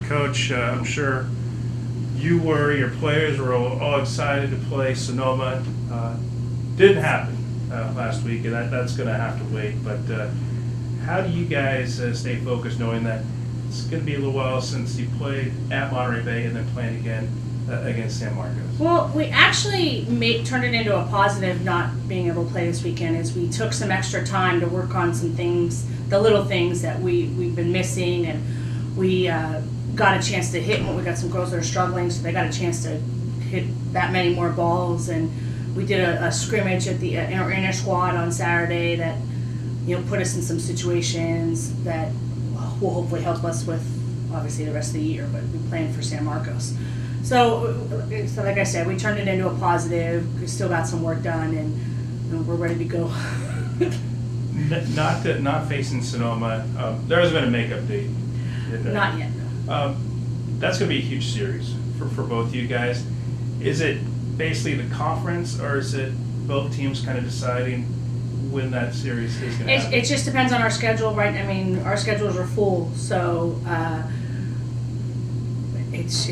Coach, I'm sure your players were all excited to play Sonoma. Didn't happen last week, and that's going to have to wait. But how do you guys stay focused knowing that it's going to be a little while since you played at Monterey Bay and then playing again against San Marcos? Well, we actually turned it into a positive not being able to play this weekend as we took some extra time to work on some things, the little things that we've been missing, and we got a chance to hit. We got some girls that are struggling, so they got a chance to hit that many more balls. And we did a scrimmage at the our inner squad on Saturday that put us in some situations that will hopefully help us with obviously the rest of the year. But we planned for San Marcos, so like I said, we turned it into a positive. We still got some work done, and we're ready to go. Not facing Sonoma. There hasn't been a makeup date. Not yet. That's going to be a huge series for both you guys. Is it basically the conference, or is it both teams kind of deciding when that series is going to happen? It just depends on our schedule, right? I mean, our schedules are full, so it's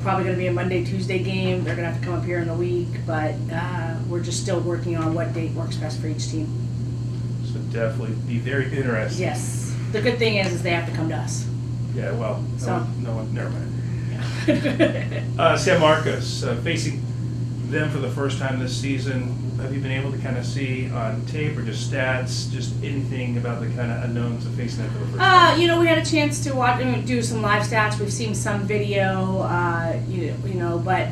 probably going to be a Monday, Tuesday game. They're going to have to come up here in the week, but we're just still working on what date works best for each team. So definitely be very interesting. Yes. The good thing is they have to come to us. Yeah, well, no one, never mind. Yeah. San Marcos, facing them for the first time this season, have you been able to kind of see on tape or just stats, just anything about the kind of unknowns of facing them for the first time? We had a chance to watch, do some live stats. We've seen some video, but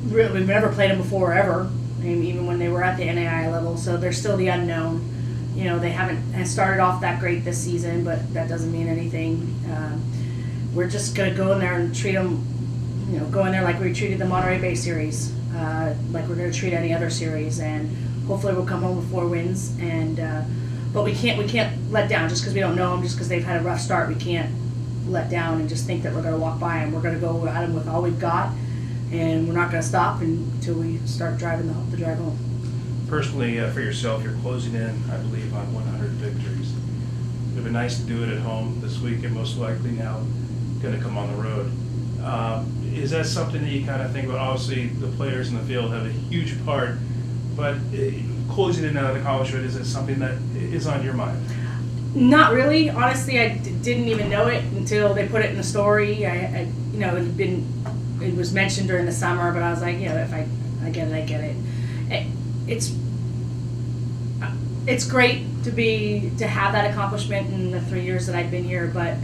really, we've never played them before ever, even when they were at the NAI level, so they're still the unknown. They haven't started off that great this season, but that doesn't mean anything. We're just going to go in there and treat them, go in there like we treated the Monterey Bay series, like we're going to treat any other series, and hopefully we'll come home with 4 wins. And but we can't let down just because we don't know them, just because they've had a rough start. We can't let down and just think that we're going to walk by them. We're going to go at them with all we've got, and we're not going to stop until we start driving the drive home. Personally, for yourself, you're closing in, I believe, on 100 victories. It would have been nice to do it at home this week, and most likely now going to come on the road. Is that something that you kind of think about? Obviously, the players in the field have a huge part, but closing in on an accomplishment, is it something that is on your mind? Not really. Honestly, I didn't even know it until they put it in the story. It was mentioned during the summer, but I was like, if I get it, I get it. It's great to have that accomplishment in the 3 years that I've been here, but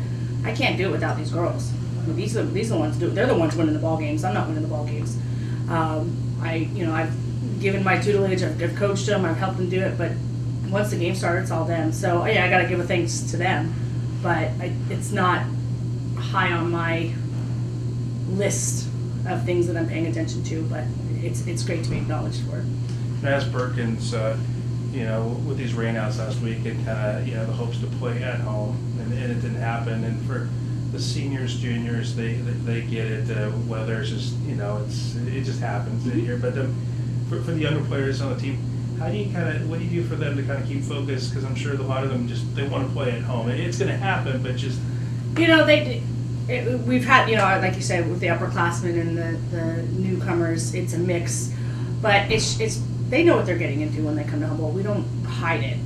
I can't do it without these girls. I mean, these are the ones they're the ones winning the ball games. I'm not winning the ball games. I've given my tutelage, I've coached them, I've helped them do it, but once the game started, it's all them. So yeah, I got to give a thanks to them, but it's not high on my list of things that I'm paying attention to. But it's great to be acknowledged for it. As Perkins, with these rainouts last week and kind of the hopes to play at home, and it didn't happen. And for the seniors, juniors, they get it. Weather is just it just happens here. But for the younger players on the team, what do you do for them to kind of keep focused? Because I'm sure a lot of them they want to play at home. It's going to happen, but just we've had like you said, with the upperclassmen and the newcomers, it's a mix, but it's they know what they're getting into when they come to Humboldt. We don't hide it.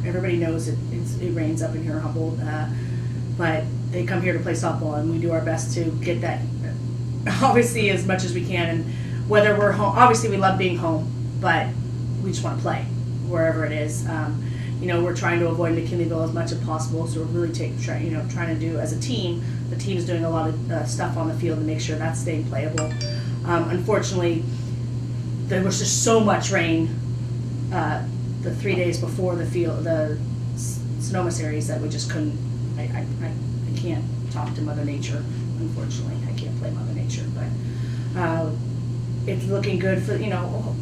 Everybody knows it rains up in here in Humboldt, but they come here to play softball, and we do our best to get that, obviously, as much as we can. And whether we're home, obviously we love being home, but we just want to play wherever it is. We're trying to avoid McKinleyville as much as possible, so we're really trying to do as a team. The team's doing a lot of stuff on the field to make sure that's staying playable. Unfortunately, there was just so much rain the 3 days before the Sonoma series that we just couldn't. I can't talk to Mother Nature. Unfortunately, I can't play Mother Nature, but it's looking good for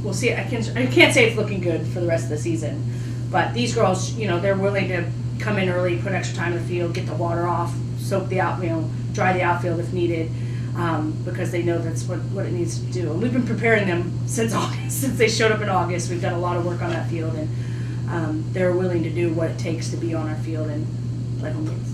we'll see. I can't say it's looking good for the rest of the season, but these girls, they're willing to come in early, put extra time in the field, get the water off, soak the dry the outfield if needed. Because they know that's what it needs to do. And we've been preparing them since August, since they showed up in August. We've done a lot of work on that field, and they're willing to do what it takes to be on our field and play home games.